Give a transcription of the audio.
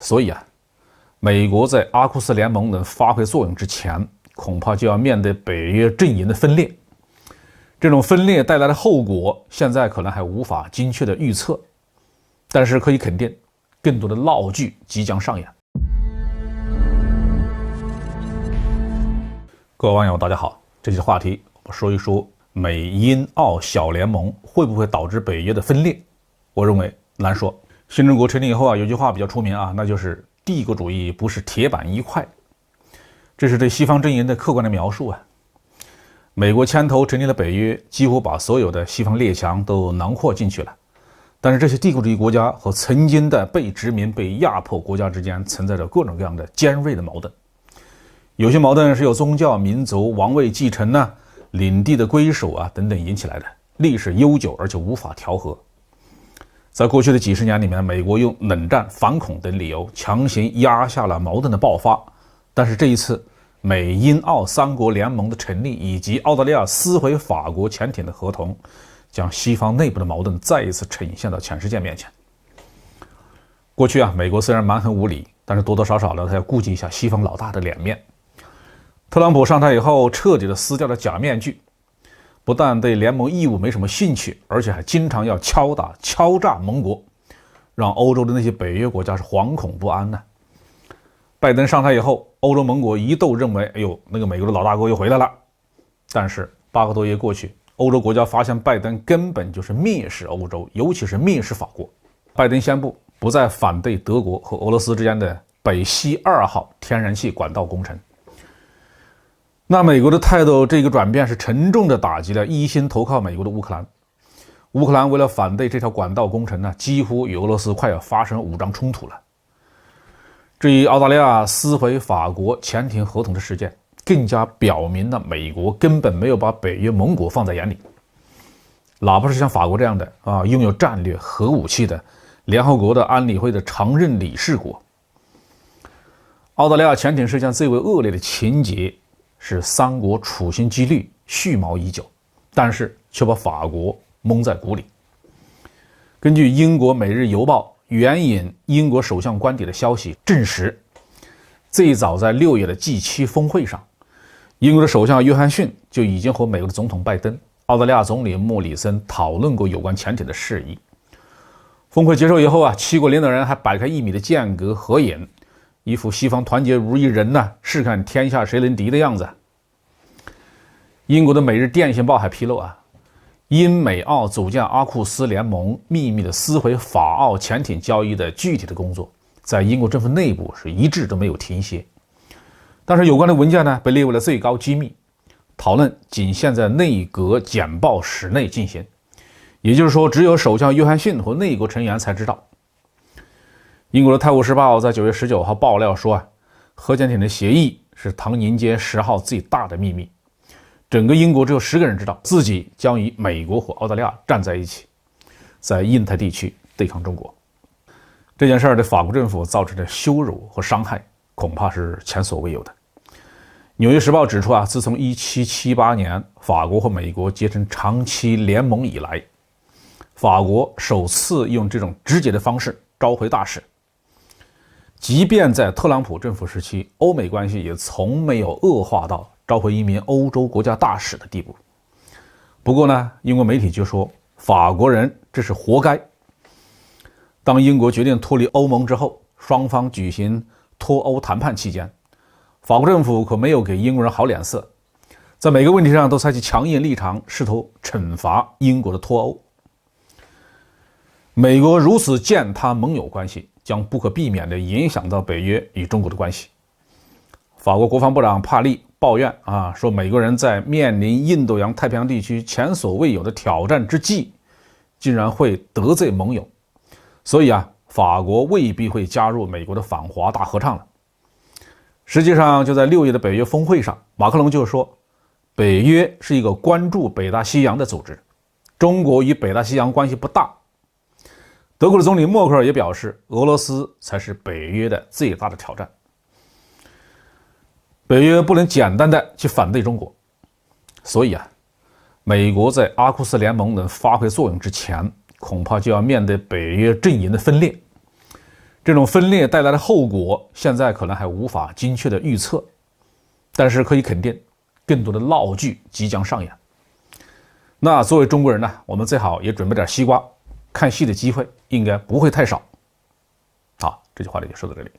所以美国在阿库斯联盟能发挥作用之前，恐怕就要面对北约阵营的分裂。这种分裂带来的后果，现在可能还无法精确的预测，但是可以肯定，更多的闹剧即将上演。各位网友，大家好，这期的话题我说一说美英澳小联盟会不会导致北约的分裂？我认为难说。新中国成立以后有句话比较出名那就是帝国主义不是铁板一块，这是对西方阵营的客观的描述美国牵头成立了北约，几乎把所有的西方列强都囊括进去了。但是这些帝国主义国家和曾经的被殖民、被压迫国家之间存在着各种各样的尖锐的矛盾。有些矛盾是由宗教、民族、王位继承领地的归属等等引起来的，历史悠久而且无法调和。在过去的几十年里面，美国用冷战、反恐等理由强行压下了矛盾的爆发。但是这一次，美英澳三国联盟的成立以及澳大利亚撕毁法国潜艇的合同，将西方内部的矛盾再一次呈现到全世界面前。过去美国虽然蛮横无理，但是多多少少他要顾及一下西方老大的脸面。特朗普上台以后，彻底的撕掉了假面具，不但对联盟义务没什么兴趣，而且还经常要敲打、敲诈盟国，让欧洲的那些北约国家是惶恐不安拜登上台以后，欧洲盟国一度认为，那个美国的老大哥又回来了。但是8个多月过去，欧洲国家发现拜登根本就是蔑视欧洲，尤其是蔑视法国。拜登宣布不再反对德国和俄罗斯之间的北溪2号天然气管道工程。那美国的态度这个转变是沉重的打击了一心投靠美国的乌克兰。乌克兰为了反对这条管道工程几乎与俄罗斯快要发生武装冲突了。至于澳大利亚撕毁法国潜艇合同的事件，更加表明了美国根本没有把北约盟国放在眼里。哪怕是像法国这样的拥有战略核武器的联合国的安理会的常任理事国，澳大利亚潜艇事件最为恶劣的情节是三国处心积虑、蓄谋已久，但是却把法国蒙在鼓里。根据英国《每日邮报》援引英国首相官邸的消息证实，最早在6月的 G7 峰会上，英国的首相约翰逊就已经和美国的总统拜登、澳大利亚总理莫里森讨论过有关潜艇的事宜。峰会结束以后7国领导人还摆开1米的间隔合影，一副西方团结如一人试看天下谁能敌的样子。英国的《每日电讯报》还披露英美澳组建阿库斯联盟，秘密的撕毁法澳潜艇交易的具体的工作，在英国政府内部是一直都没有停歇。但是有关的文件被列为了最高机密，讨论仅限在内阁简报室内进行，也就是说，只有首相约翰逊和内阁成员才知道。英国的《泰晤士报》在9月19号爆料说核潜艇的协议是唐宁街10号最大的秘密。整个英国只有10个人知道自己将与美国和澳大利亚站在一起，在印太地区对抗中国。这件事对法国政府造成的羞辱和伤害恐怕是前所未有的。纽约时报指出自从1778年法国和美国结成长期联盟以来，法国首次用这种直接的方式召回大使。即便在特朗普政府时期，欧美关系也从没有恶化到召回一名欧洲国家大使的地步。不过英国媒体就说法国人这是活该。当英国决定脱离欧盟之后，双方举行脱欧谈判期间，法国政府可没有给英国人好脸色，在每个问题上都采取强硬立场，试图惩罚英国的脱欧。美国如此践踏盟友关系，将不可避免地影响到北约与中国的关系。法国国防部长帕利抱怨说美国人在面临印度洋太平洋地区前所未有的挑战之际，竟然会得罪盟友，所以法国未必会加入美国的反华大合唱了。实际上就在6月的北约峰会上，马克龙就说北约是一个关注北大西洋的组织，中国与北大西洋关系不大。德国的总理默克尔也表示，俄罗斯才是北约的最大的挑战。北约不能简单的去反对中国，所以美国在阿库斯联盟能发挥作用之前，恐怕就要面对北约阵营的分裂。这种分裂带来的后果，现在可能还无法精确的预测，但是可以肯定，更多的闹剧即将上演。那作为中国人呢，我们最好也准备点西瓜，看戏的机会应该不会太少。好，这句话就说到这里。